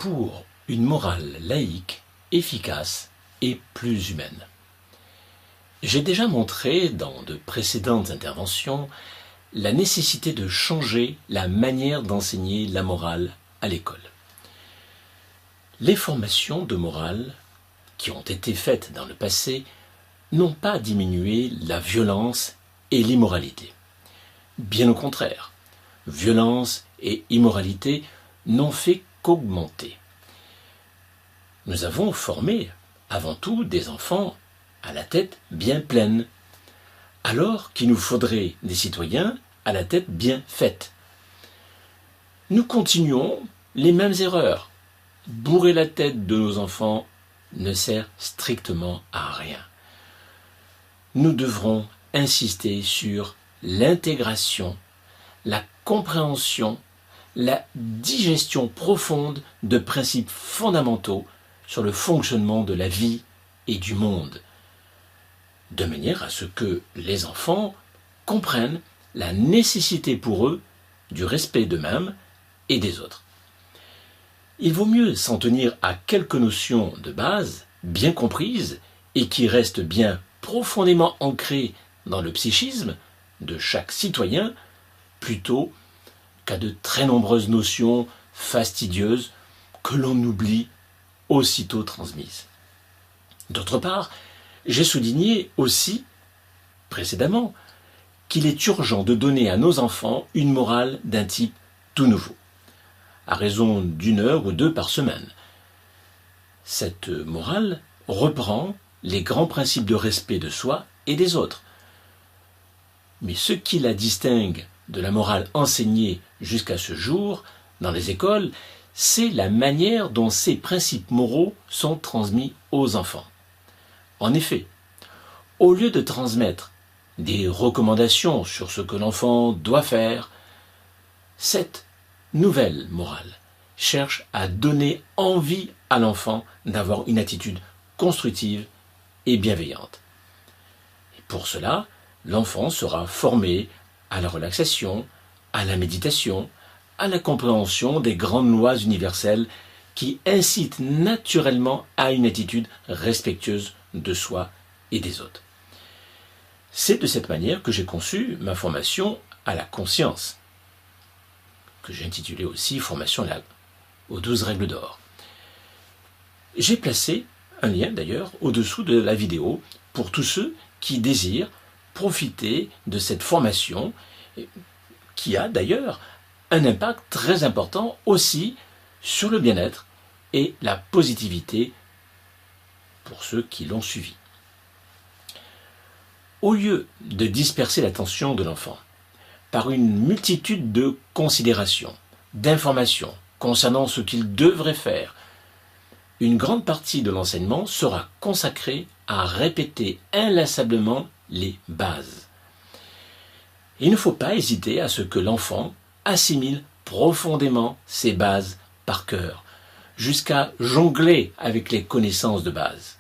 pour une morale laïque, efficace et plus humaine. J'ai déjà montré dans de précédentes interventions la nécessité de changer la manière d'enseigner la morale à l'école. Les formations de morale qui ont été faites dans le passé n'ont pas diminué la violence et l'immoralité. Bien au contraire, violence et immoralité n'ont fait qu'augmenter. Nous avons formé avant tout des enfants à la tête bien pleine, alors qu'il nous faudrait des citoyens à la tête bien faite. Nous continuons les mêmes erreurs. Bourrer la tête de nos enfants ne sert strictement à rien. Nous devrons insister sur l'intégration, la compréhension, la digestion profonde de principes fondamentaux sur le fonctionnement de la vie et du monde, de manière à ce que les enfants comprennent la nécessité pour eux du respect d'eux-mêmes et des autres. Il vaut mieux s'en tenir à quelques notions de base, bien comprises, et qui restent bien profondément ancrées dans le psychisme de chaque citoyen, plutôt qu'à de très nombreuses notions fastidieuses que l'on oublie aussitôt transmises. D'autre part, j'ai souligné aussi, précédemment, qu'il est urgent de donner à nos enfants une morale d'un type tout nouveau, à raison d'1 heure ou 2 par semaine. Cette morale reprend les grands principes de respect de soi et des autres. Mais ce qui la distingue de la morale enseignée jusqu'à ce jour dans les écoles, c'est la manière dont ces principes moraux sont transmis aux enfants. En effet, au lieu de transmettre des recommandations sur ce que l'enfant doit faire, cette nouvelle morale cherche à donner envie à l'enfant d'avoir une attitude constructive et bienveillante. Et pour cela, l'enfant sera formé à la relaxation, à la méditation, à la compréhension des grandes lois universelles qui incitent naturellement à une attitude respectueuse de soi et des autres. C'est de cette manière que j'ai conçu ma formation à la conscience, que j'ai intitulée aussi Formation aux 12 règles d'or. J'ai placé un lien d'ailleurs au-dessous de la vidéo pour tous ceux qui désirent profiter de cette formation qui a d'ailleurs un impact très important aussi sur le bien-être et la positivité pour ceux qui l'ont suivi. Au lieu de disperser l'attention de l'enfant par une multitude de considérations, d'informations concernant ce qu'il devrait faire, une grande partie de l'enseignement sera consacrée à répéter inlassablement les bases. Il ne faut pas hésiter à ce que l'enfant assimile profondément ces bases par cœur, jusqu'à jongler avec les connaissances de base.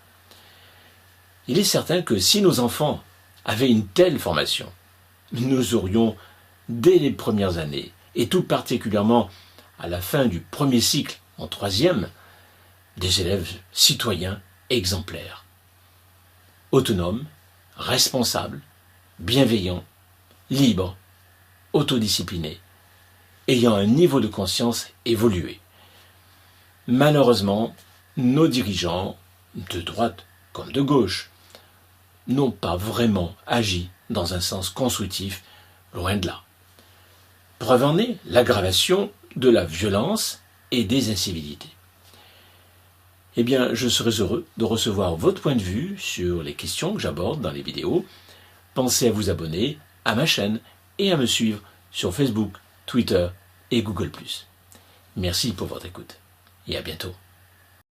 Il est certain que si nos enfants avaient une telle formation, nous aurions, dès les premières années, et tout particulièrement à la fin du premier cycle en 3e, des élèves citoyens exemplaires, autonomes, responsables, bienveillants, libres, autodisciplinés, ayant un niveau de conscience évolué. Malheureusement, nos dirigeants, de droite comme de gauche, n'ont pas vraiment agi dans un sens constructif, loin de là. Preuve en est l'aggravation de la violence et des incivilités. Eh bien, je serais heureux de recevoir votre point de vue sur les questions que j'aborde dans les vidéos. Pensez à vous abonner à ma chaîne et à me suivre sur Facebook, Twitter et Google+. Merci pour votre écoute et à bientôt.